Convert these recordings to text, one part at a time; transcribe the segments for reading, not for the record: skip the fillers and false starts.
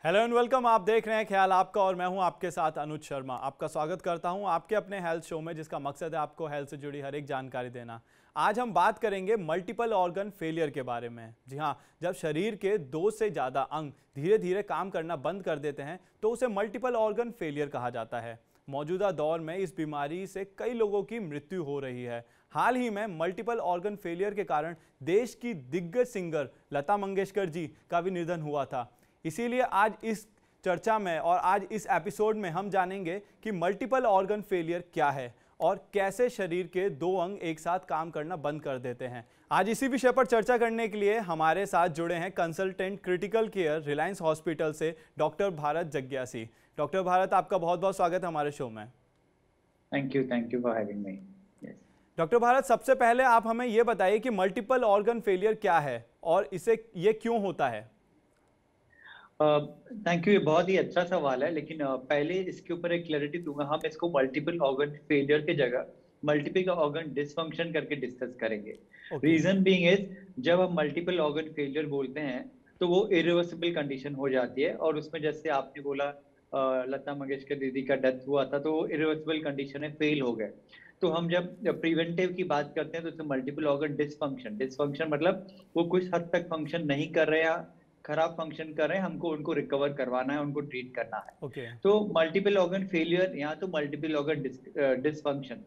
Hello and welcome. आप देख रहे हैं ख्याल आपका और मैं हूं आपके साथ अनुज शर्मा। आपका स्वागत करता हूं आपके अपने हेल्थ शो में, जिसका मकसद है आपको हेल्थ से जुड़ी हर एक जानकारी देना। आज हम बात करेंगे मल्टीपल ऑर्गन फेलियर के बारे में। जी हां, जब शरीर के 2 से ज़्यादा अंग धीरे धीरे काम करना बंद कर देते हैं तो उसे मल्टीपल ऑर्गन फेलियर कहा जाता है। मौजूदा दौर में इस बीमारी से कई लोगों की मृत्यु हो रही है। हाल ही में मल्टीपल ऑर्गन फेलियर के कारण देश की दिग्गज सिंगर लता मंगेशकर जी का भी निधन हुआ था। इसीलिए आज इस चर्चा में और आज इस एपिसोड में हम जानेंगे कि मल्टीपल ऑर्गन फेलियर क्या है और कैसे शरीर के 2 अंग एक साथ काम करना बंद कर देते हैं। आज इसी विषय पर चर्चा करने के लिए हमारे साथ जुड़े हैं consultant critical care Reliance hospital से डॉक्टर भारत जग्यासी। डॉक्टर भारत, आपका बहुत बहुत स्वागत है हमारे शो में। Thank you for having me. Doctor Bharat, सबसे पहले आप हमें ये बताइए कि मल्टीपल ऑर्गन फेलियर क्या है और ये क्यों होता है। थैंक यू, ये बहुत ही अच्छा सवाल है, लेकिन पहले इसके ऊपर एक क्लैरिटी दूंगा। हम इसको मल्टीपल ऑर्गन फेलियर की जगह मल्टीपल ऑर्गन डिसफंक्शन करके डिस्कस करेंगे। रीजन बीइंग इज, जब हम मल्टीपल ऑर्गन फेलियर बोलते हैं तो वो इरिवर्सिबल कंडीशन हो जाती है, और उसमें जैसे आपने बोला लता मंगेशकर दीदी का डेथ हुआ था, तो वो इरिवर्सिबल कंडीशन है, फेल हो गए। तो हम जब प्रिवेंटिव की बात करते हैं तो उसमें मल्टीपल ऑर्गन डिसफंक्शन डिसफंक्शन मतलब वो कुछ हद तक फंक्शन नहीं कर रहे, खराब फंक्शन कर रहे हैं, हमको उनको रिकवर करवाना है, उनको ट्रीट करना है। तो मल्टीपल ऑर्गन फेलियर या तो मल्टीपल ऑर्गन डिसफंक्शन,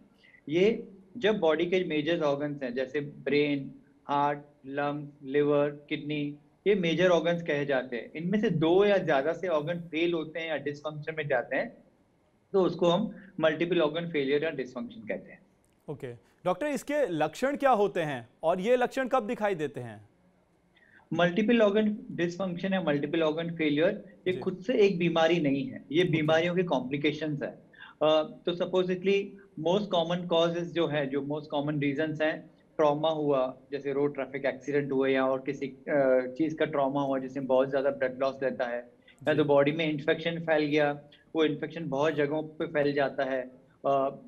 ये जब बॉडी के मेजर ऑर्गन्स हैं जैसे brain, heart, lungs, liver, kidney, ये मेजर ऑर्गन्स कहे जाते हैं। इनमें से 2 या ज्यादा से ऑर्गन फेल होते हैं या डिसफंक्शन में जाते हैं तो उसको हम मल्टीपल ऑर्गन फेलियर या डिसफंक्शन कहते हैं। ओके डॉक्टर, इसके लक्षण क्या होते हैं और ये लक्षण कब दिखाई देते हैं? मल्टीपल ऑर्गन डिसफंक्शन या मल्टीपल ऑर्गन फेलियर ये खुद से एक बीमारी नहीं है, ये बीमारियों के कॉम्प्लिकेशंस है। तो सपोजिटली मोस्ट कॉमन कॉजेज जो है, जो मोस्ट कॉमन रीजंस हैं, ट्रॉमा हुआ, जैसे रोड ट्रैफिक एक्सीडेंट हुआ, या और किसी चीज का ट्रॉमा हुआ जिसमें बहुत ज्यादा ब्लड लॉस रहता है, या तो बॉडी में इन्फेक्शन फैल गया, वो इन्फेक्शन बहुत जगहों पे फैल जाता है।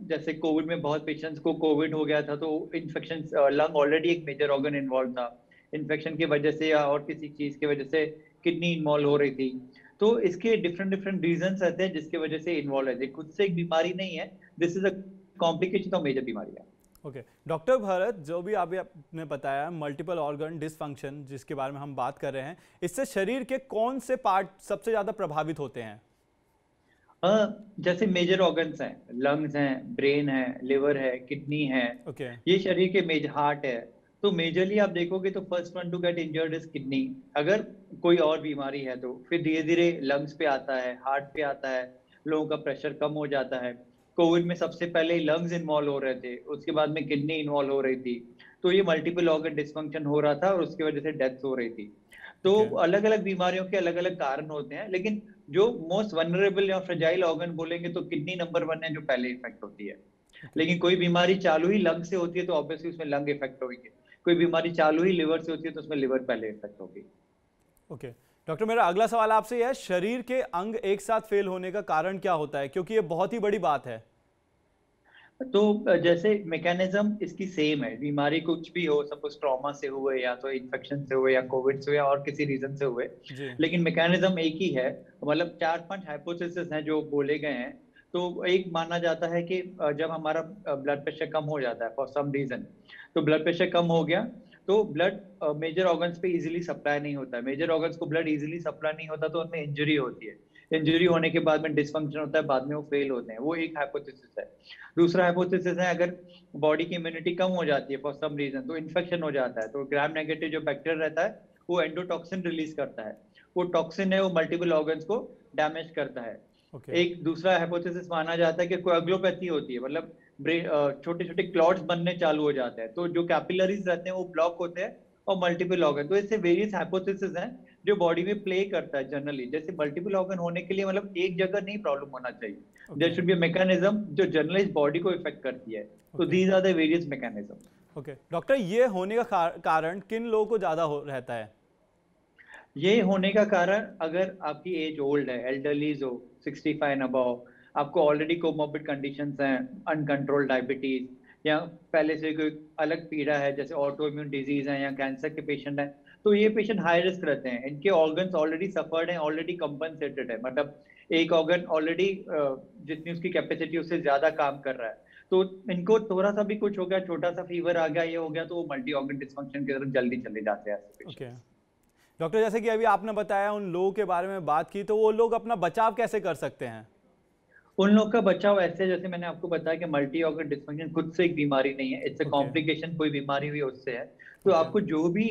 जैसे कोविड में बहुत पेशेंट्स को कोविड हो गया था, तो इन्फेक्शन, लंग ऑलरेडी एक मेजर ऑर्गन इन्वॉल्व था, इन्फेक्शन की वजह से या और किसी चीज की वजह से किडनी इन्वॉल्व हो रही थी। तो इसके डिफरेंट डिफरेंट रीजंस रहते हैं जिसकी वजह से इन्वॉल्व है। खुद से एक बीमारी नहीं है, this is a complication of major बीमारी है। ओके डॉक्टर भारत, जो भी अभी आपने बताया मल्टीपल ऑर्गन डिसफंक्शन जिसके बारे में हम बात कर रहे हैं, इससे शरीर के कौन से पार्ट सबसे ज्यादा प्रभावित होते हैं? जैसे मेजर ऑर्गन्स हैं, लंग्स हैं, ब्रेन है, लिवर है, किडनी है, ये शरीर के मेजर, हार्ट है। तो मेजरली आप देखोगे तो first one to get injured is kidney, अगर कोई और बीमारी है तो। फिर धीरे धीरे लंग्स पे आता है, हार्ट पे आता है, लोगों का प्रेशर कम हो जाता है। कोविड में सबसे पहले लंग्स इन्वॉल्व हो रहे थे, उसके बाद में किडनी इन्वॉल्व हो रही थी, तो ये मल्टीपल ऑर्गन डिसफंक्शन हो रहा था और उसकी वजह से डेथ हो रही थी। तो अलग अलग बीमारियों के अलग अलग कारण होते हैं, लेकिन जो मोस्ट वनरेबल या फ्रेजाइल ऑर्गन बोलेंगे तो किडनी नंबर 1 है जो पहले इफेक्ट होती है। लेकिन कोई बीमारी चालू ही लंग से होती है तो ऑब्वियसली उसमें लंग इफेक्ट होगी, कोई बीमारी चालू ही लिवर से होती है तो उसमें लिवर पहले इफेक्ट होगी। ओके डॉक्टर, मेरा अगला सवाल आपसे यह है, शरीर के अंग एक साथ फेल होने का कारण क्या होता है, क्योंकि ये बहुत ही बड़ी बात है। तो जैसे मैकेनिज्म इसकी सेम है, बीमारी कुछ भी हो, सपोज ट्रॉमा से हुए या तो इन्फेक्शन से हुए या कोविड से हुए या और किसी रीजन से हुए, लेकिन मैकेनिज्म एक ही है। मतलब 4-5 हाइपोथेसिस हैं जो बोले गए हैं। तो एक माना जाता है कि जब हमारा ब्लड प्रेशर कम हो जाता है फॉर सम रीजन, तो ब्लड प्रेशर कम हो गया तो ब्लड मेजर ऑर्गन्स पे इजीली सप्लाई नहीं होता है, मेजर ऑर्गन्स को ब्लड इजीली सप्लाई नहीं होता तो उनमें इंजरी होती है, इंजरी होने के बाद में डिसफंक्शन होता है, बाद में वो फेल होते हैं, वो एक हाइपोथेसिस है। दूसरा हाइपोथेसिस है, अगर बॉडी की इम्यूनिटी कम हो जाती है फॉर सम रीजन तो इन्फेक्शन हो जाता है, तो ग्राम नेगेटिव जो बैक्टीरिया रहता है वो एंडोटॉक्सिन रिलीज करता है, वो टॉक्सिन है वो मल्टीपल ऑर्गन्स को डैमेज करता है। एक दूसरा हाइपोथेसिस माना जाता है कि कोएगुलोपैथी होती है, मतलब छोटे छोटे क्लॉट्स बनने चालू हो जाते हैं, तो जो कैपिलरीज रहते हैं वो ब्लॉक होते हैं और मल्टीपल ऑर्गन, तो इससे वेरियस हाइपोथेसिस हैं जो बॉडी में प्ले करता है जनरली। जैसे मल्टीपल ऑर्गन होने के लिए मतलब एक जगह नहीं प्रॉब्लम होना चाहिए, there should be a mechanism जो जनरलाइज बॉडी को इफेक्ट करती है। तो these are the various mechanism. Okay doctor, ये होने का कारण किन लोगों को ज्यादा रहता है? ये होने का कारण, अगर आपकी एज ओल्ड है, एल्डरलीज हो, 65 एंड अबव, आपको ऑलरेडी कोमोर्बिड कंडीशंस हैं, अनकंट्रोल्ड डायबिटीज, या पहले से कोई अलग पीड़ा है जैसे ऑटो इम्यून डिजीज है या कैंसर के पेशेंट हैं, तो ये पेशेंट हाई रिस्क रहते हैं। इनके ऑर्गन्स ऑलरेडी सफर्ड हैं, ऑलरेडी कंपनसेटेड है, मतलब एक ऑर्गन ऑलरेडी जितनी उसकी कैपेसिटी उससे ज्यादा काम कर रहा है। तो इनको थोड़ा सा भी कुछ हो गया, छोटा सा फीवर आ गया, ये हो गया, तो वो मल्टी ऑर्गन डिस्फंक्शन की तरफ जल्दी चले जाते हैं ऐसे पेशेंट्स। डॉक्टर, जैसे कि अभी आपने बताया उन लोगों के बारे में बात की, तो वो लोग अपना बचाव कैसे कर सकते हैं? उन लोग का बचाव ऐसे, जैसे मैंने आपको बताया कि मल्टी ऑर्गन डिस्फंक्शन खुद से एक बीमारी नहीं है, इट्स अ कॉम्प्लिकेशन, कोई बीमारी हुई उससे है। तो आपको जो भी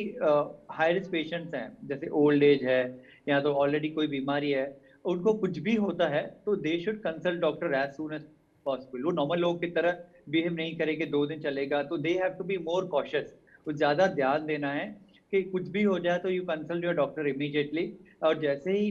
हाई रिस्क पेशेंट्स हैं, जैसे ओल्ड एज है या तो ऑलरेडी कोई बीमारी है, उनको कुछ भी होता है तो they should consult doctor as soon as possible. वो नॉर्मल लोगों की तरह बिहेव नहीं करेंगे, 2 दिन चलेगा, तो they have to be more cautious. तो ज्यादा ध्यान देना है कि कुछ भी हो जाए तो you consult your doctor immediately. और जैसे ही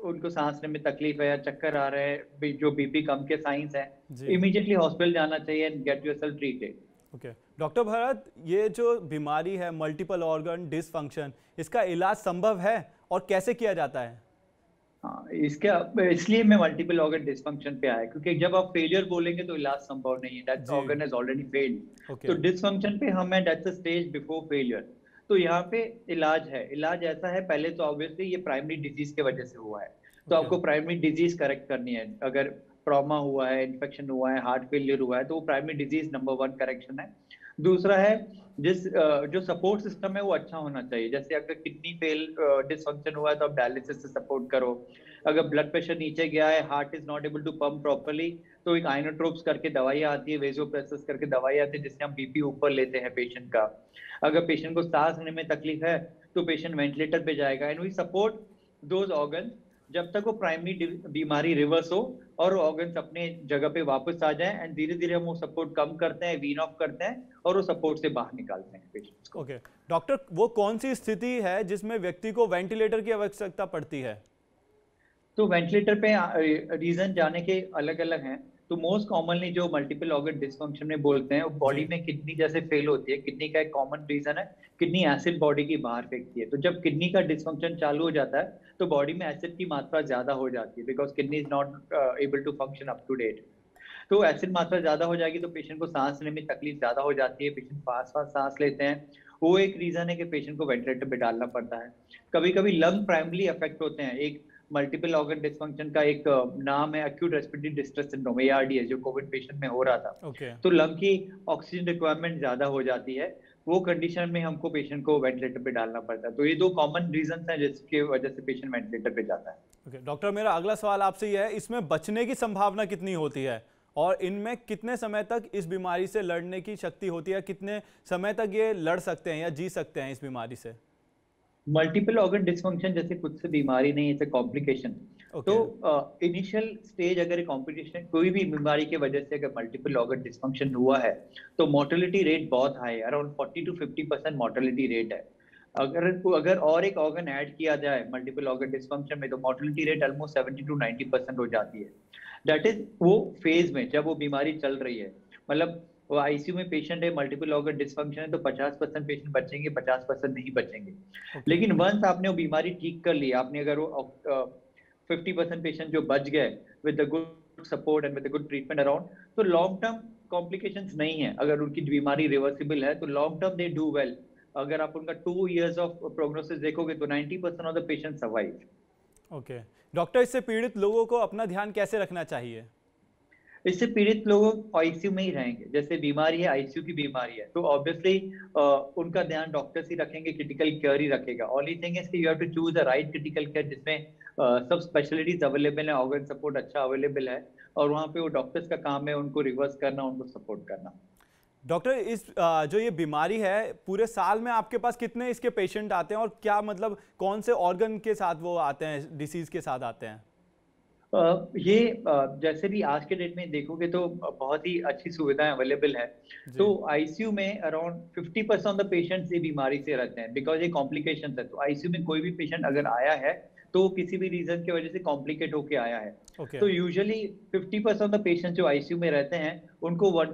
उनको सांस लेने में तकलीफ है या चक्कर आ रहे हैं, जो बीपी कम के साइंस हैं, इमीडिएटली हॉस्पिटल जाना चाहिए and get yourself treated. Okay doctor Bharat, ये जो बीमारी है मल्टीपल ऑर्गन डिसफंक्शन, इसका इलाज संभव है और कैसे किया जाता है? हाँ, इसलिए मैं मल्टीपल ऑर्गन डिसफंक्शन पे आया, क्योंकि जब आप फेलियर बोलेंगे तो इलाज संभव नहीं है, that organ has already failed. तो डिसफंक्शन पे हम हैं, that's a stage before failure. तो यहाँ पे इलाज है। इलाज ऐसा है, पहले तो ऑब्वियसली ये प्राइमरी डिजीज के वजह से हुआ है, तो आपको प्राइमरी डिजीज करेक्ट करनी है। अगर ट्रॉमा हुआ है, इन्फेक्शन हुआ है, हार्ट फेलियर हुआ है, तो वो प्राइमरी डिजीज नंबर 1 करेक्शन है। दूसरा है जो सपोर्ट सिस्टम है वो अच्छा होना चाहिए। जैसे अगर किडनी फेल डिसफंक्शन हुआ है तो आप डायलिसिस से सपोर्ट करो। अगर ब्लड प्रेशर नीचे गया है, heart is not able to pump properly, तो एक आइनोट्रोप्स करके दवाई आती है, वेजोप्रेसिस करके दवाई आती है, जिससे हम बीपी ऊपर लेते हैं पेशेंट का। अगर पेशेंट को सांस लेने में तकलीफ है तो पेशेंट वेंटिलेटर पे जाएगा। And we support those organ जब तक वो प्राइमरी बीमारी रिवर्स हो और ऑर्गन्स अपने जगह पे वापस आ जाएं। एंड धीरे धीरे हम वो सपोर्ट कम करते हैं, वीन ऑफ करते हैं और वो सपोर्ट से बाहर निकालते हैं पेशेंट्स को। ओके डॉक्टर, वो कौन सी स्थिति है जिसमें व्यक्ति को वेंटिलेटर की आवश्यकता पड़ती है? तो वेंटिलेटर पे रीजन जाने के अलग अलग हैं। तो मोस्ट कॉमनली जो मल्टीपल ऑर्गन डिसफंक्शन में बोलते हैं, वो बॉडी में किडनी जैसे फेल होती है। किडनी का एक कॉमन रीजन है, किडनी एसिड बॉडी की बाहर फेंकती है। तो जब किडनी का डिसफंक्शन चालू हो जाता है तो बॉडी में एसिड की मात्रा ज्यादा हो जाती है, because kidney is not able to function up to date. तो एसिड मात्रा ज्यादा हो जाएगी तो पेशेंट को सांस लेने में तकलीफ ज्यादा हो जाती है, पेशेंट फास्ट फास्ट सांस लेते हैं। वो एक रीजन है कि पेशेंट को वेंटिलेटर पे डालना पड़ता है। कभी कभी लंग प्राइमरी अफेक्ट होते हैं। एक मल्टीपल ऑर्गन डिसफंक्शन का एक नाम है acute respiratory distress syndrome, ARDS, जो कोविड पेशेंट में हो रहा था। तो लंग की ऑक्सीजन रिक्वायरमेंट ज्यादा हो जाती है, वो कंडीशन में हमको पेशेंट को वेंटिलेटर पे डालना पड़ता है। तो ये 2 कॉमन रीजन हैं जिसकी वजह से पेशेंट वेंटिलेटर पे जाता है। डॉक्टर, मेरा अगला सवाल आपसे यह है, इसमें बचने की संभावना कितनी होती है और इनमें कितने समय तक इस बीमारी से लड़ने की शक्ति होती है? कितने समय तक ये लड़ सकते हैं या जी सकते हैं इस बीमारी से? मल्टीपल ऑर्गन डिसफंक्शन जैसे खुद से बीमारी नहीं, इट्स अ कॉम्प्लिकेशन। तो इनिशियल स्टेज अगर कॉम्प्लिकेशन कोई भी बीमारी के वजह से अगर मल्टीपल ऑर्गन डिसफंक्शन हुआ है तो मोर्टेलिटी रेट बहुत हाई है, अराउंड 40 to 50% मोर्टेलिटी रेट है। अगर और एक ऑर्गन ऐड किया जाए मल्टीपल ऑर्गन डिसफंक्शन में तो मोर्टेलिटी रेट ऑलमोस्ट 70 to 90% हो जाती है। दैट इज वो फेज में जब वो बीमारी चल रही है, मतलब वो आईसीयू में पेशेंट है, मल्टीपल ऑर्गन डिसफंक्शन है, तो 50% पेशेंट बचेंगे, 50% नहीं बचेंगे। लेकिन वंस आपने वो बीमारी ठीक कर ली, आपने अगर वो 50% पेशेंट जो बच गए with the good support and with the good treatment around, तो लॉन्ग टर्म कॉम्प्लिकेशंस नहीं है। अगर उनकी बीमारी रिवर्सिबल है तो long term they do well. अगर आप उनका 2 years ऑफ प्रोग्नोसिस देखोगे तो 90% of the patient survive. Okay doctor, इससे पीड़ित लोगों को अपना ध्यान कैसे रखना चाहिए? इससे पीड़ित लोग आईसीयू में ही रहेंगे। जैसे बीमारी है, आईसीयू की बीमारी है, तो ऑब्वियसली उनका ध्यान डॉक्टर्स ही रखेंगे, क्रिटिकल केयर ही रखेगा। ओनली थिंग इज कि you have to choose the right critical care, जिसमें सब स्पेशलिटीज अवेलेबल है, ऑर्गन सपोर्ट अच्छा अवेलेबल है, और वहाँ पे वो डॉक्टर्स का काम है उनको रिवर्स करना, उनको सपोर्ट करना। डॉक्टर, इस जो ये बीमारी है, पूरे साल में आपके पास कितने इसके पेशेंट आते हैं और क्या मतलब कौन से ऑर्गन के साथ वो आते हैं, डिसीज के साथ आते हैं? ये जैसे भी आज के डेट में देखोगे तो बहुत ही अच्छी सुविधाएं अवेलेबल है। तो आईसीयू में अराउंड 50% ऑफ द पेशेंट्स ये बीमारी से रहते हैं, बिकॉज ये कॉम्प्लिकेशन है। तो आईसीयू में कोई भी पेशेंट अगर आया है तो किसी भी रीजन की वजह से कॉम्प्लिकेट होके आया है। तो यूजुअली 50% ऑफ द पेशेंट्स जो आईसीयू में रहते हैं उनको 1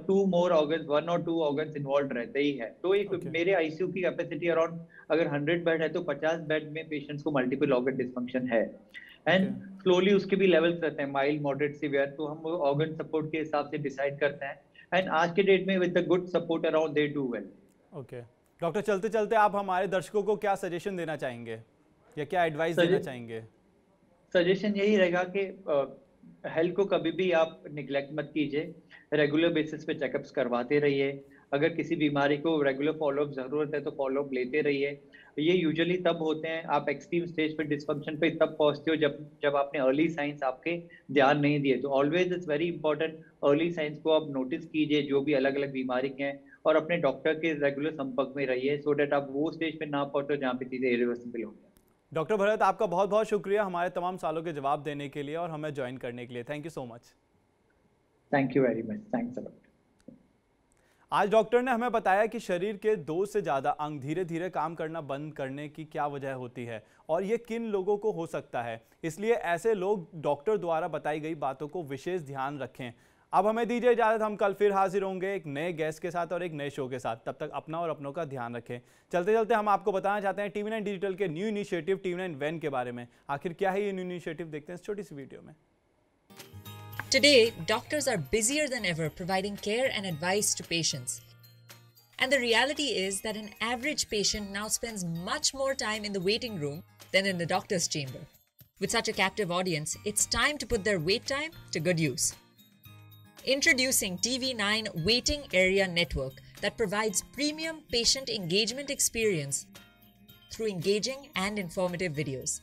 or 2 ऑर्गन्स इन्वॉल्व रहते ही है। तो एक मेरे आईसीयू की कैपेसिटी अराउंड अगर 100 बेड है तो 50 बेड में पेशेंट्स को मल्टीपल ऑर्गन डिसफंक्शन है। एंड स्लोली उसके भी लेवल्स रहते हैं, माइल्ड, मॉडरेट, सीवियर। तो हम ऑर्गन सपोर्ट के हिसाब से डिसाइड करते हैं एंड आज के डेट में with the good support around they do well. Okay doctor, चलते चलते आप हमारे दर्शकों को क्या सजेशन देना चाहेंगे या क्या एडवाइस देना चाहेंगे? सजेशन यही रहेगा कि हेल्थ को कभी भी आप निगलेक्ट मत कीजिए, रेगुलर बेसिस पे चेकअप्स करवाते रहिए। अगर किसी बीमारी को रेगुलर फॉलोअप जरूरत है तो फॉलोअप लेते रहिए। ये यूजुअली तब होते हैं, आप एक्सट्रीम स्टेज पे डिस्फंक्शन पे तब पहुंचते हो जब आपने अर्ली साइंस आपके ध्यान नहीं दिए। तो always it's very important, early signs को आप नोटिस कीजिए जो भी अलग अलग बीमारी के हैं, और अपने डॉक्टर के रेगुलर संपर्क में रहिए सो डेट आप वो स्टेज पे ना पहुंचो जहाँ पे चीजें इरिवर्सिबल हो। डॉक्टर भरत, आपका बहुत बहुत शुक्रिया हमारे तमाम सवालों के जवाब देने के लिए और हमें ज्वाइन करने के लिए। Thank you so much. Thank you very much, thanks a lot. आज डॉक्टर ने हमें बताया कि शरीर के 2 से ज़्यादा अंग धीरे धीरे काम करना बंद करने की क्या वजह होती है और ये किन लोगों को हो सकता है। इसलिए ऐसे लोग डॉक्टर द्वारा बताई गई बातों को विशेष ध्यान रखें। अब हमें दीजिए इजाज़त, हम कल फिर हाजिर होंगे एक नए गेस्ट के साथ और एक नए शो के साथ। तब तक अपना और अपनों का ध्यान रखें। चलते चलते हम आपको बताना चाहते हैं TV9 डिजिटल के न्यू इनिशिएटिव TV9 वैन के बारे में। आखिर क्या है ये न्यू इनिशिएटिव, देखते हैं इस छोटी सी वीडियो में। Today, doctors are busier than ever providing care and advice to patients. And the reality is that an average patient now spends much more time in the waiting room than in the doctor's chamber. With such a captive audience, it's time to put their wait time to good use. Introducing TV9 Waiting Area Network that provides premium patient engagement experience through engaging and informative videos.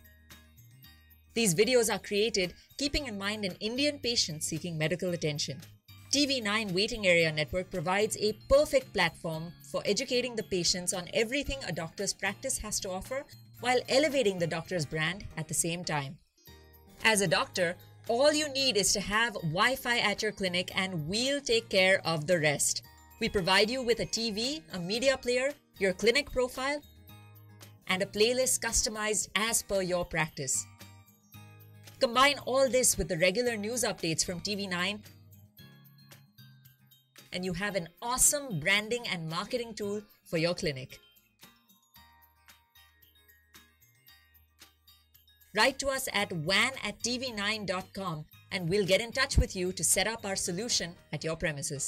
These videos are created keeping in mind an Indian patient seeking medical attention. TV9 Waiting Area Network provides a perfect platform for educating the patients on everything a doctor's practice has to offer while elevating the doctor's brand at the same time. As a doctor, all you need is to have Wi-Fi at your clinic and we'll take care of the rest. We provide you with a TV, a media player, your clinic profile, and a playlist customized as per your practice. Combine all this with the regular news updates from TV9 and you have an awesome branding and marketing tool for your clinic. Write to us at van@tv9.com and we'll get in touch with you to set up our solution at your premises.